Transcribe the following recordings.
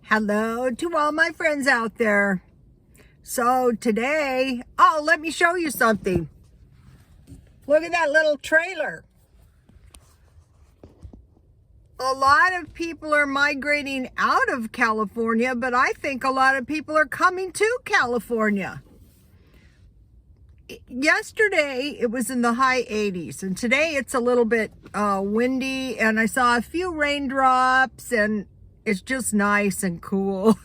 Hello to all my friends out there. So today, let me show you something. Look at that little trailer. A lot of people are migrating out of California, but I think a lot of people are coming to California. Yesterday, it was in the high 80s, and today it's a little bit windy, and I saw a few raindrops, and it's just nice and cool.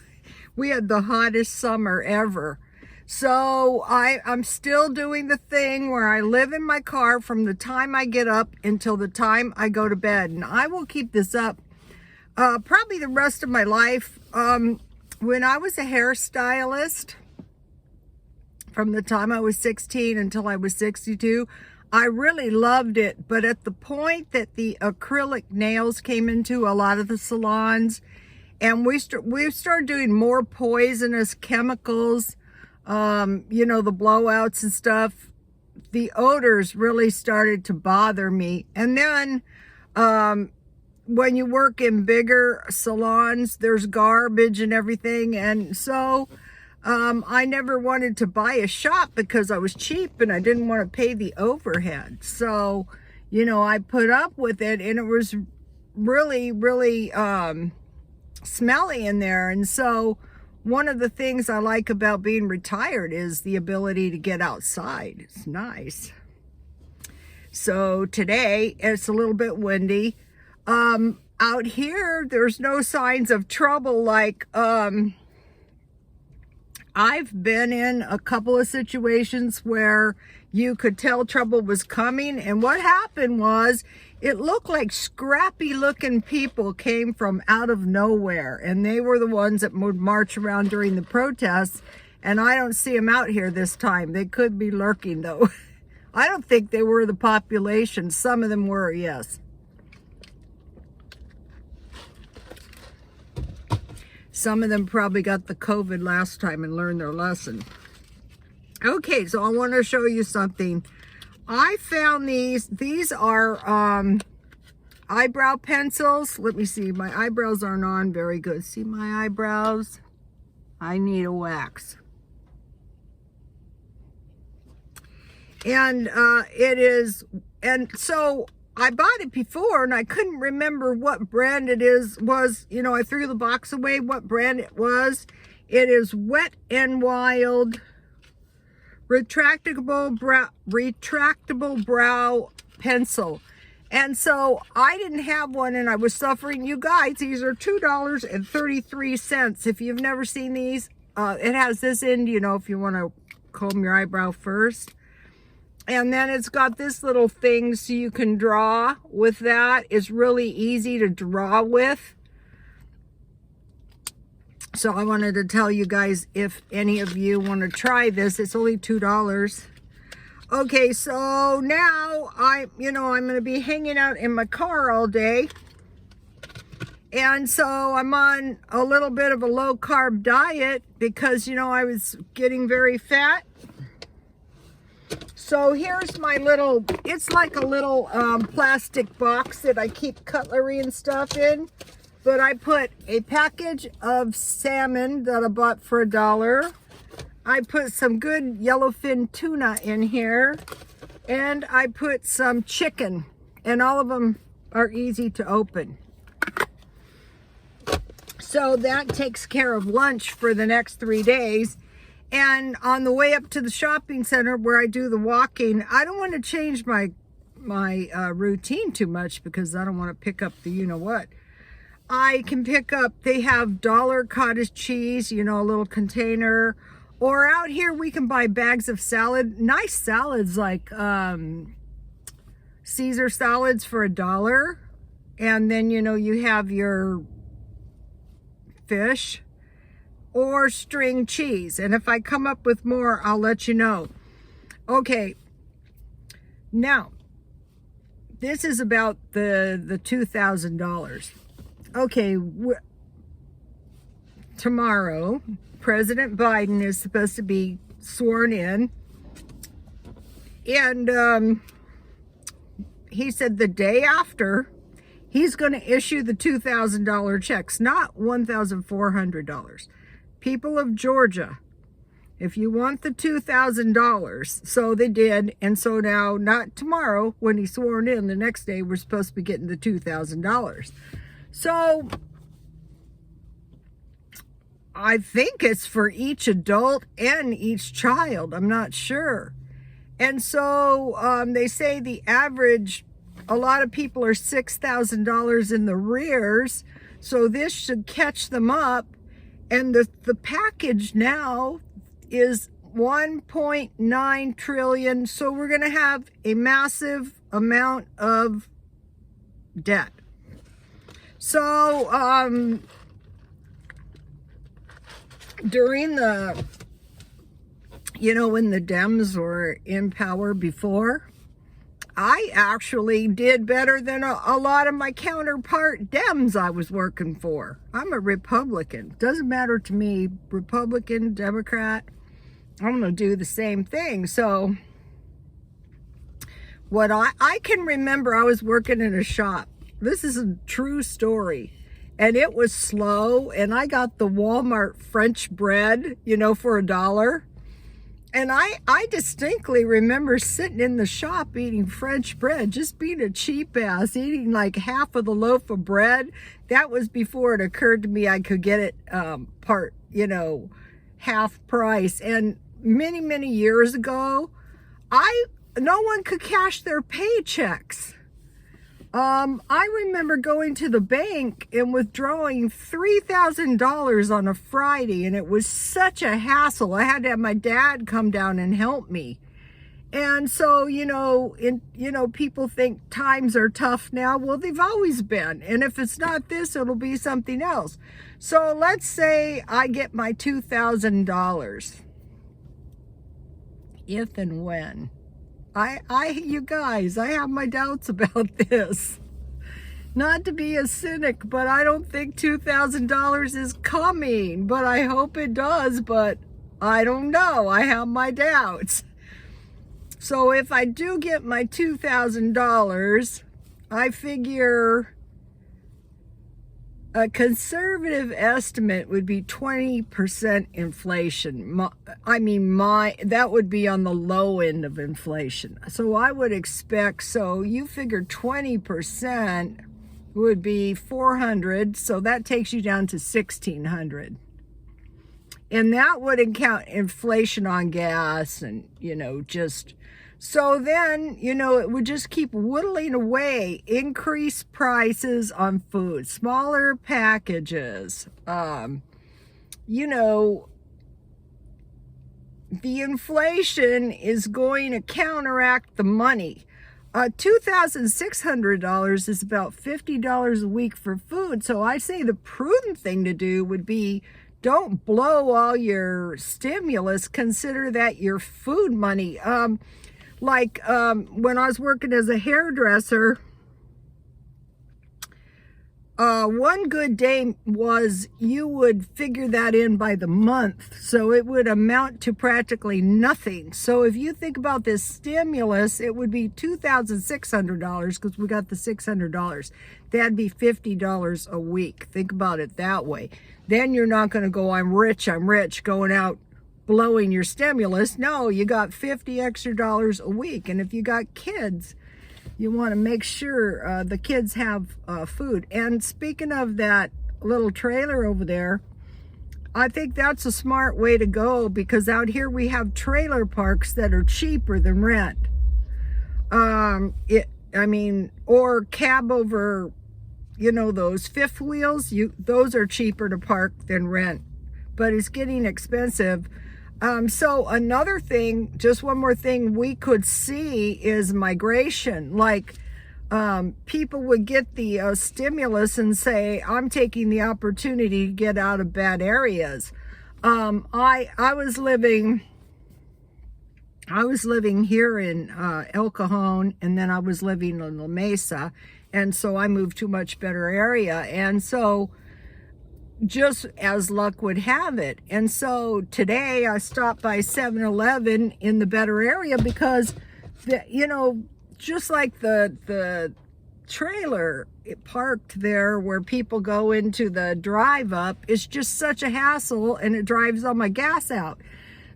We had the hottest summer ever. So I'm still doing the thing where I live in my car from the time I get up until the time I go to bed. And I will keep this up probably the rest of my life. When I was a hairstylist, from the time I was 16 until I was 62, I really loved it. But at the point that the acrylic nails came into a lot of the salons, and we started doing more poisonous chemicals, the blowouts and stuff, the odors really started to bother me. And then when you work in bigger salons, there's garbage and everything. And so I never wanted to buy a shop because I was cheap and I didn't want to pay the overhead. So, I put up with it, and it was really, really smelly in there. And so one of the things I like about being retired is the ability to get outside. It's nice. So today it's a little bit windy. Out here, there's no signs of trouble. Like, I've been in a couple of situations where you could tell trouble was coming, and what happened was it looked like scrappy looking people came from out of nowhere, and they were the ones that would march around during the protests, and I don't see them out here this time. They could be lurking though. I don't think they were the population. Some of them were, yes. Some of them probably got the COVID last time and learned their lesson. Okay, so I want to show you something. I found these. These are eyebrow pencils. Let me see. My eyebrows aren't on very good. See my eyebrows? I need a wax. And so I bought it before, and I couldn't remember what brand it was. I threw the box away, what brand it was. It is Wet n Wild retractable brow pencil. And so I didn't have one, and I was suffering. You guys, these are $2.33. If you've never seen these, it has this end, if you want to comb your eyebrow first. And then it's got this little thing so you can draw with that. It's really easy to draw with. So I wanted to tell you guys, if any of you want to try this, it's only $2. Okay, so now I'm going to be hanging out in my car all day. And so I'm on a little bit of a low carb diet because, I was getting very fat. So here's my little, it's like a little plastic box that I keep cutlery and stuff in. But I put a package of salmon that I bought for $1. I put some good yellowfin tuna in here. And I put some chicken. And all of them are easy to open. So that takes care of lunch for the next 3 days. And on the way up to the shopping center where I do the walking, I don't want to change my routine too much because I don't want to pick up the you-know-what. I can pick up, they have dollar cottage cheese, a little container. Or out here we can buy bags of salad, nice salads like Caesar salads for $1. And then, you have your fish or string cheese. And if I come up with more, I'll let you know. Okay, now, this is about the $2,000. Okay, tomorrow, President Biden is supposed to be sworn in. And he said the day after, He's going to issue the $2,000 checks, not $1,400. People of Georgia, if you want the $2,000, so they did, and so now, not tomorrow, when he's sworn in, the next day, we're supposed to be getting the $2,000. So, I think it's for each adult and each child. I'm not sure. And so, they say the average, a lot of people are $6,000 in the rears, so this should catch them up. And the package now is 1.9 trillion. So we're going to have a massive amount of debt. So during the, when the Dems were in power before, I actually did better than a lot of my counterpart Dems I was working for. I'm a Republican. Doesn't matter to me, Republican, Democrat, I'm going to do the same thing. So what I can remember, I was working in a shop. This is a true story. And it was slow. And I got the Walmart French bread, for $1. And I distinctly remember sitting in the shop eating French bread, just being a cheap ass, eating like half of the loaf of bread. That was before it occurred to me I could get it half price. And many, many years ago, no one could cash their paychecks. I remember going to the bank and withdrawing $3,000 on a Friday, and it was such a hassle. I had to have my dad come down and help me. And so, people think times are tough now. Well, they've always been. And if it's not this, it'll be something else. So let's say I get my $2,000. If and when. You guys, I have my doubts about this. Not to be a cynic, but I don't think $2,000 is coming. But I hope it does, but I don't know. I have my doubts. So if I do get my $2,000, I figure a conservative estimate would be 20% inflation. That would be on the low end of inflation. So I would expect, so you figure 20% would be 400. So that takes you down to 1,600. And that would count inflation on gas and, so then, it would just keep whittling away, increase prices on food, smaller packages. The inflation is going to counteract the money. $2,600 is about $50 a week for food. So I say the prudent thing to do would be, don't blow all your stimulus. Consider that your food money. When I was working as a hairdresser, one good day was you would figure that in by the month. So it would amount to practically nothing. So if you think about this stimulus, it would be $2,600 because we got the $600. That'd be $50 a week. Think about it that way. Then you're not going to go, I'm rich, going out blowing your stimulus. No, you got $50 extra a week. And if you got kids, you want to make sure the kids have food. And speaking of that little trailer over there, I think that's a smart way to go, because out here we have trailer parks that are cheaper than rent. Or cab over, those fifth wheels, those are cheaper to park than rent, but it's getting expensive. So another thing, just one more thing we could see is migration. People would get the stimulus and say, I'm taking the opportunity to get out of bad areas. I was living here in El Cajon, and then I was living in La Mesa, and so I moved to a much better area. And so just as luck would have it. And so today I stopped by 7-Eleven in the better area because, just like the trailer, parked there where people go into the drive up is just such a hassle, and it drives all my gas out.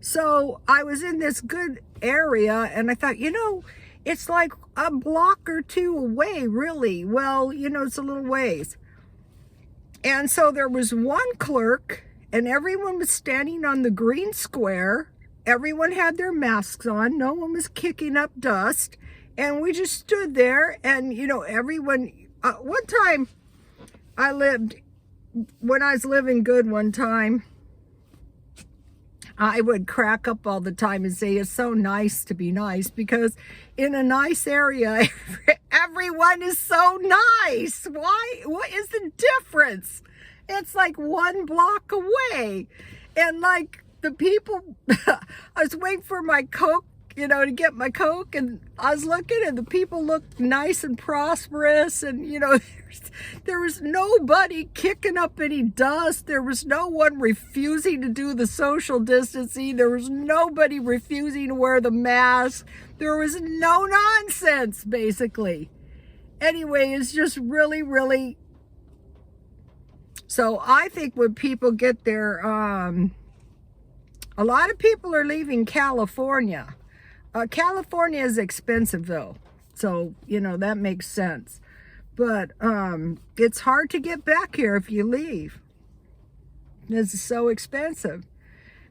So I was in this good area, and I thought, it's like a block or two away, really. Well, it's a little ways. And so there was one clerk, and everyone was standing on the green square. Everyone had their masks on. No one was kicking up dust. And we just stood there, and, everyone, one time when I was living good one time, I would crack up all the time and say, it's so nice to be nice, because in a nice area, everyone is so nice. Why? What is the difference? It's like one block away. And like the people, I was waiting for my Coke, to get my Coke, and I was looking, and the people looked nice and prosperous, and there was nobody kicking up any dust. There was no one refusing to do the social distancing. There was nobody refusing to wear the mask. There was no nonsense, basically. Anyway, it's just really, really, so I think when people get there, a lot of people are leaving California. California is expensive though, so that makes sense. But it's hard to get back here if you leave. This is so expensive.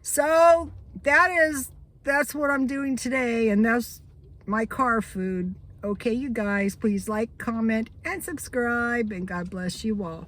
So that's what I'm doing today, and that's my car food. Okay, you guys, please like, comment, and subscribe, and God bless you all.